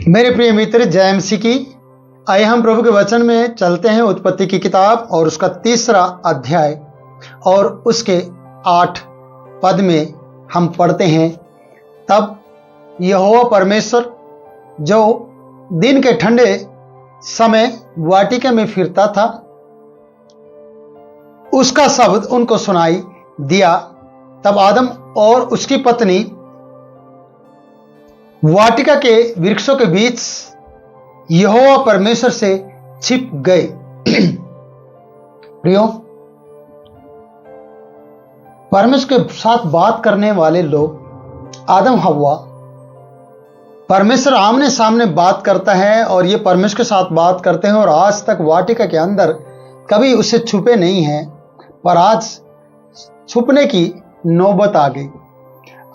मेरे प्रिय मित्र, जय मसीह की। आइए हम प्रभु के वचन में चलते हैं। उत्पत्ति की किताब और उसका 3रा अध्याय और उसके 8 पद में हम पढ़ते हैं। तब यहोवा परमेश्वर जो दिन के ठंडे समय वाटिका में फिरता था, उसका शब्द उनको सुनाई दिया। तब आदम और उसकी पत्नी वाटिका के वृक्षों के बीच यहोवा परमेश्वर से छिप गए। प्रियो, परमेश्वर के साथ बात करने वाले लोग आदम हव्वा, परमेश्वर आमने सामने बात करता है और ये परमेश्वर के साथ बात करते हैं और आज तक वाटिका के अंदर कभी उससे छुपे नहीं हैं, पर आज छुपने की नौबत आ गई।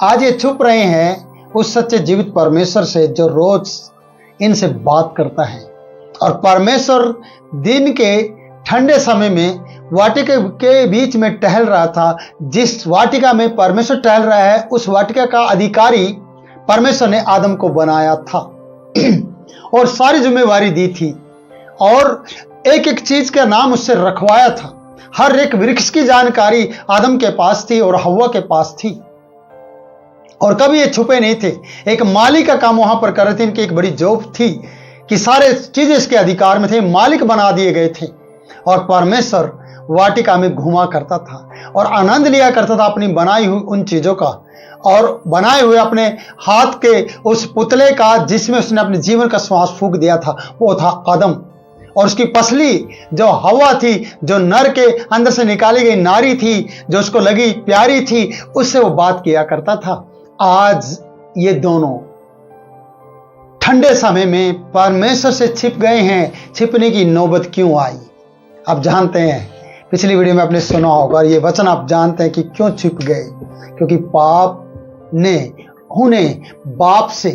आज ये छुप रहे हैं उस सच्चे जीवित परमेश्वर से जो रोज इनसे बात करता है। और परमेश्वर दिन के ठंडे समय में वाटिका के बीच में टहल रहा था। जिस वाटिका में परमेश्वर टहल रहा है, उस वाटिका का अधिकारी परमेश्वर ने आदम को बनाया था और सारी जिम्मेवारी दी थी और एक एक चीज का नाम उससे रखवाया था। हर एक वृक्ष की जानकारी आदम के पास थी और हव्वा के पास थी और कभी ये छुपे नहीं थे। एक मालिक का काम वहां पर कर रहे थे। इनकी एक बड़ी जॉब थी कि सारे चीजें इसके अधिकार में थे, मालिक बना दिए गए थे। और परमेश्वर वाटिका में घुमा करता था और आनंद लिया करता था अपनी बनाई हुई उन चीजों का और बनाए हुए अपने हाथ के उस पुतले का जिसमें उसने अपने जीवन का श्वास फूंक दिया था, वो था आदम। और उसकी पसली जो हवा थी, जो नर के अंदर से निकाली गई नारी थी, जो उसको लगी प्यारी थी, उससे वो बात किया करता था। आज ये दोनों ठंडे समय में परमेश्वर से छिप गए हैं। छिपने की नौबत क्यों आई? आप जानते हैं, पिछली वीडियो में आपने सुना होगा, ये वचन आप जानते हैं कि क्यों छिप गए। क्योंकि पाप ने उन्हें बाप से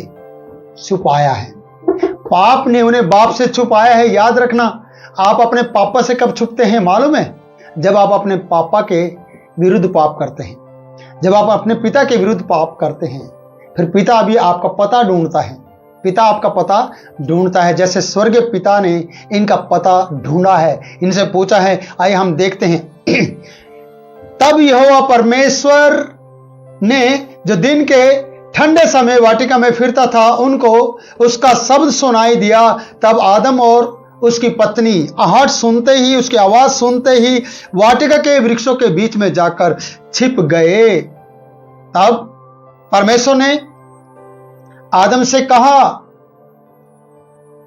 छुपाया है। पाप ने उन्हें बाप से छुपाया है। याद रखना, आप अपने पापा से कब छुपते हैं मालूम है? जब आप अपने पापा के विरुद्ध पाप करते हैं, जब आप अपने पिता के विरुद्ध पाप करते हैं, फिर पिता भी आपका पता ढूंढता है। पिता आपका पता ढूंढता है, जैसे स्वर्गीय पिता ने इनका पता ढूंढा है, इनसे पूछा है। आइए हम देखते हैं। तब यहोवा परमेश्वर ने जो दिन के ठंडे समय वाटिका में फिरता था, उनको उसका शब्द सुनाई दिया। तब आदम और उसकी पत्नी आहट सुनते ही, उसकी आवाज सुनते ही वाटिका के वृक्षों के बीच में जाकर छिप गए। तब परमेश्वर ने आदम से कहा,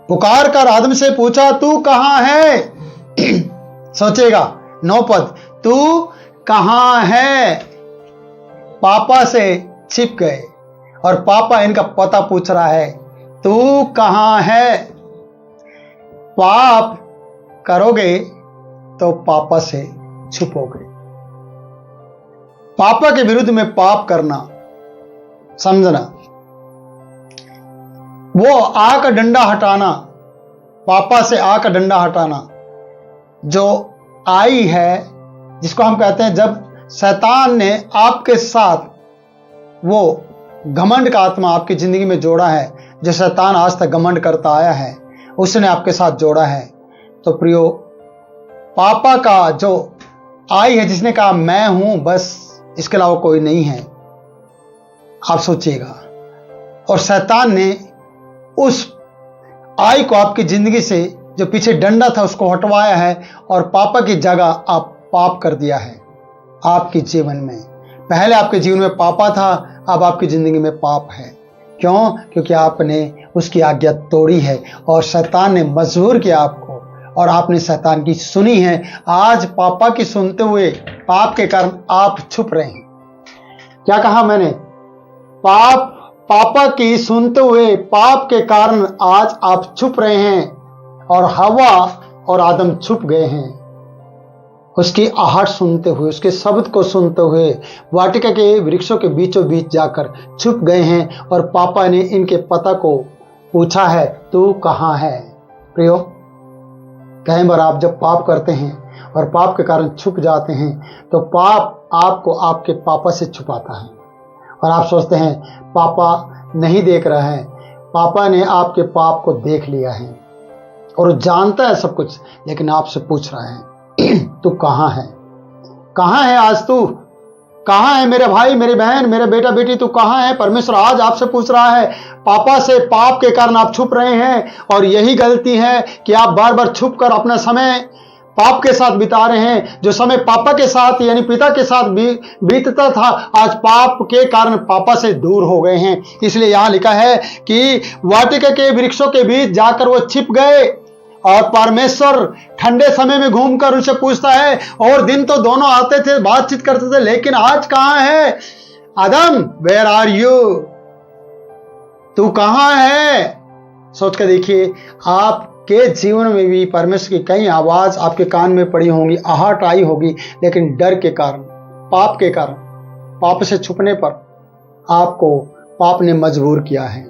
पुकार कर आदम से पूछा, तू कहां है? सोचेगा 9 पद, तू कहां है? पापा से छिप गए और पापा इनका पता पूछ रहा है, तू कहां है? पाप करोगे तो पापा से छुपोगे। पापा के विरुद्ध में पाप करना, समझना, वो आ का डंडा हटाना, पापा से आ का डंडा हटाना जो आई है, जिसको हम कहते हैं जब शैतान ने आपके साथ वो घमंड का आत्मा आपकी जिंदगी में जोड़ा है, जो शैतान आज तक घमंड करता आया है, उसने आपके साथ जोड़ा है। तो प्रियो, पापा का जो आई है, जिसने कहा मैं हूं, बस इसके अलावा कोई नहीं है, आप सोचिएगा। और शैतान ने उस आई को आपकी जिंदगी से, जो पीछे डंडा था, उसको हटवाया है और पापा की जगह आप पाप कर दिया है आपके जीवन में। पहले आपके जीवन में पापा था, अब आपकी जिंदगी में पाप है। क्यों? क्योंकि आपने उसकी आज्ञा तोड़ी है और शैतान ने मजबूर किया आपको और आपने शैतान की सुनी है। आज पापा की सुनते हुए पाप के कारण आप छुप रहे हैं। क्या कहा मैंने? पापा की सुनते हुए पाप के कारण आज आप छुप रहे हैं और हव्वा और आदम छुप गए हैं। उसकी आहट सुनते हुए, उसके शब्द को सुनते हुए वाटिका के वृक्षों के बीचों बीच जाकर छुप गए हैं और पापा ने इनके पता को पूछा है, तू कहां है? प्रियो, कई बार आप जब पाप करते हैं और पाप के कारण छुप जाते हैं, तो पाप आपको आपके पापा से छुपाता है और आप सोचते हैं पापा नहीं देख रहा है, पापा ने आपके पाप को देख लिया है और जानता है सब कुछ, लेकिन आपसे पूछ रहा है तू कहाँ है? कहाँ है आज तू? कहाँ है मेरे भाई, मेरी बहन, मेरे बेटा बेटी, तू कहाँ है? परमेश्वर आज आपसे पूछ रहा है। पापा से पाप के कारण आप छुप रहे हैं और यही गलती है कि आप बार बार छुप कर अपना समय पाप के साथ बिता रहे हैं। जो समय पापा के साथ यानी पिता के साथ बीतता था, आज पाप के कारण पापा से दूर हो गए हैं। इसलिए यहां लिखा है कि वाटिका के वृक्षों के बीच जाकर वो छिप गए और परमेश्वर ठंडे समय में घूमकर उनसे पूछता है। और दिन तो दोनों आते थे, बातचीत करते थे, लेकिन आज कहां है? आदम, वेयर आर यू? तू कहां है? सोच कर देखिए, आपके जीवन में भी परमेश्वर की कई आवाज आपके कान में पड़ी होंगी, आहट आई होगी, लेकिन डर के कारण, पाप के कारण, पाप से छुपने पर आपको पाप ने मजबूर किया है।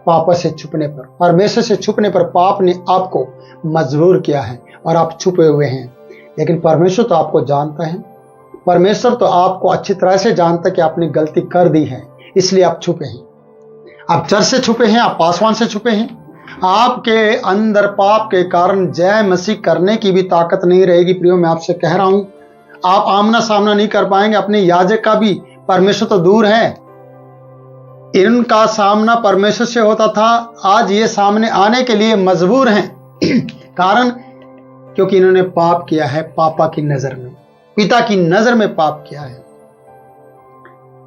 पाप से छुपने पर, परमेश्वर से छुपने पर पाप ने आपको मजबूर किया है और आप छुपे हुए हैं। लेकिन परमेश्वर तो आपको जानता है, परमेश्वर तो आपको अच्छी तरह से जानता है कि आपने गलती कर दी है, इसलिए आप छुपे हैं। आप चर्च से छुपे हैं, आप पासवान से छुपे हैं। आपके अंदर पाप के कारण जय मसीह करने की भी ताकत नहीं रहेगी। प्रियो, मैं आपसे कह रहा हूं, आप आमना सामना नहीं कर पाएंगे। अपने याजक का भी, परमेश्वर तो दूर है, इनका सामना परमेश्वर से होता था, आज ये सामने आने के लिए मजबूर हैं। कारण क्योंकि इन्होंने पाप किया है पापा की नजर में, पिता की नजर में पाप किया है।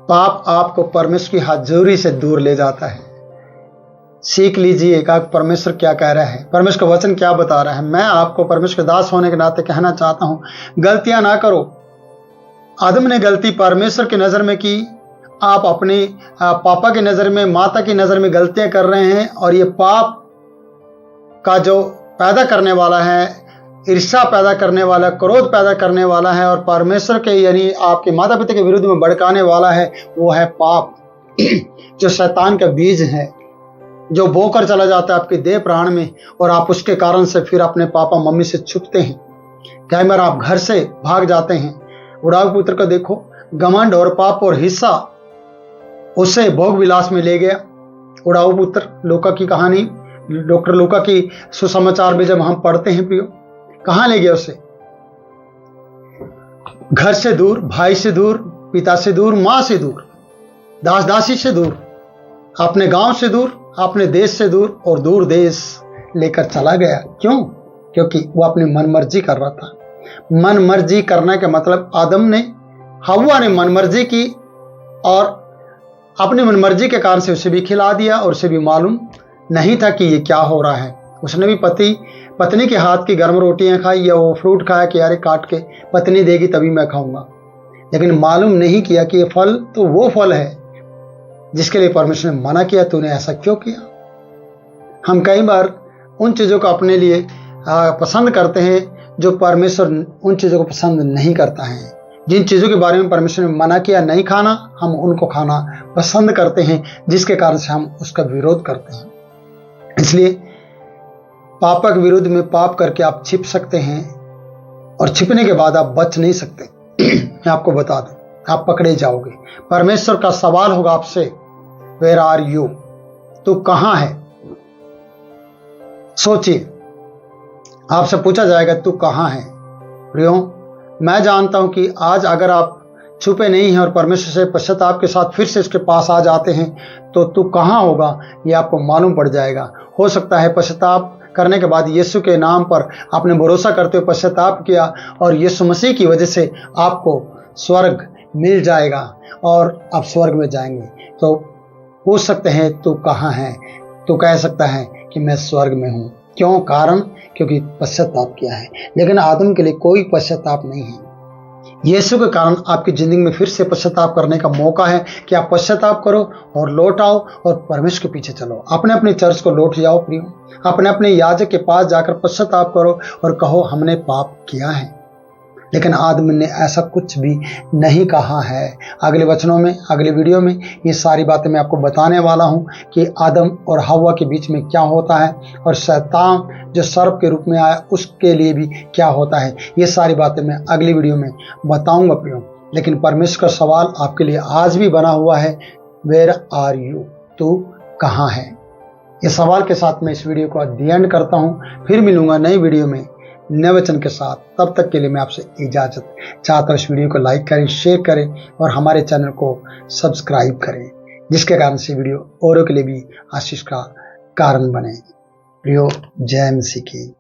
पाप आपको परमेश्वर की हजूरी से दूर ले जाता है। सीख लीजिएगा परमेश्वर क्या कह रहा है, परमेश्वर का वचन क्या बता रहा है। मैं आपको परमेश्वर के दास होने के नाते कहना चाहता हूं, गलतियां ना करो। आदम ने गलती परमेश्वर की नजर में की, आप अपनी पापा की नजर में, माता की नजर में गलतियां कर रहे हैं। और ये पाप का जो पैदा करने वाला है, ईर्ष्या पैदा करने वाला, क्रोध पैदा करने वाला है और परमेश्वर के यानी आपके माता पिता के विरुद्ध में भड़काने वाला है, वो है पाप। जो शैतान का बीज है, जो बोकर चला जाता है आपके देह प्राण में, और आप उसके कारण से फिर अपने पापा मम्मी से छुपते हैं। कई बार आप घर से भाग जाते हैं। उड़ाऊ पुत्र को देखो, घमंड और पाप और हिस्सा उसे भोग विलास में ले गया। उड़ाऊ पुत्र, लूका की कहानी, डॉक्टर लूका की सुसमाचार में जब हम पढ़ते हैं प्रियो, कहां ले गया उसे? घर से दूर, भाई से दूर, पिता से दूर, मां से दूर, दास दासी से दूर, अपने गांव से दूर, अपने देश से दूर, और दूर देश लेकर चला गया। क्यों? क्योंकि वो अपनी मनमर्जी कर रहा था। मनमर्जी करने का मतलब आदम ने, हव्वा ने मनमर्जी की और अपनी मनमर्जी के कारण से उसे भी खिला दिया और उसे भी मालूम नहीं था कि ये क्या हो रहा है। उसने भी पत्नी के हाथ की गर्म रोटियां खाई या वो फ्रूट खाया कि यार काट के पत्नी देगी तभी मैं खाऊंगा, लेकिन मालूम नहीं किया कि ये फल तो वो फल है जिसके लिए परमेश्वर ने मना किया। तूने ऐसा क्यों किया? हम कई बार उन चीज़ों को अपने लिए पसंद करते हैं जो परमेश्वर उन चीज़ों को पसंद नहीं करता है। जिन चीज़ों के बारे में परमेश्वर ने मना किया नहीं खाना, हम उनको खाना पसंद करते हैं, जिसके कारण से हम उसका विरोध करते हैं। इसलिए पाप के विरुद्ध में पाप करके आप छिप सकते हैं और छिपने के बाद आप बच नहीं सकते। मैं आपको बता दूं, आप पकड़े जाओगे। परमेश्वर का सवाल होगा आपसे, वेयर आर यू? तू कहां है? सोचिए, आपसे पूछा जाएगा तू कहां है। प्रियो, मैं जानता हूं कि आज अगर आप छुपे नहीं हैं और परमेश्वर से पश्चाताप के साथ फिर से उसके पास आ जाते हैं, तो तू कहां होगा ये आपको मालूम पड़ जाएगा। हो सकता है पश्चाताप करने के बाद यीशु के नाम पर आपने भरोसा करते हुए पश्चाताप किया और यीशु मसीह की वजह से आपको स्वर्ग मिल जाएगा और आप स्वर्ग में जाएंगे। तो पूछ सकते हैं तू कहां है? तू कह सकता है कि मैं स्वर्ग में हूं। क्यों? कारण क्योंकि पश्चाताप किया है। लेकिन आदम के लिए कोई पश्चाताप नहीं है। यीशु के कारण आपकी जिंदगी में फिर से पश्चाताप करने का मौका है कि आप पश्चाताप करो और लौट आओ और परमेश्वर के पीछे चलो। अपने अपने चर्च को लौट जाओ प्रियो, अपने अपने याजक के पास जाकर पश्चाताप करो और कहो हमने पाप किया है। लेकिन आदम ने ऐसा कुछ भी नहीं कहा है। अगले वचनों में, अगले वीडियो में ये सारी बातें मैं आपको बताने वाला हूं कि आदम और हव्वा के बीच में क्या होता है और शैतान जो सर्प के रूप में आया उसके लिए भी क्या होता है। ये सारी बातें मैं अगली वीडियो में बताऊंगा प्रियो। लेकिन परमेश्वर का सवाल आपके लिए आज भी बना हुआ है, वेयर आर यू? तू कहाँ है? इस सवाल के साथ मैं इस वीडियो को दी एंड करता हूं। फिर मिलूंगा नई वीडियो में नए वचन के साथ। तब तक के लिए मैं आपसे इजाजत चाहता हूं। इस वीडियो को लाइक करें, शेयर करें और हमारे चैनल को सब्सक्राइब करें, जिसके कारण से वीडियो औरों के लिए भी आशीष का कारण बने। प्रियो, जय मसीह की।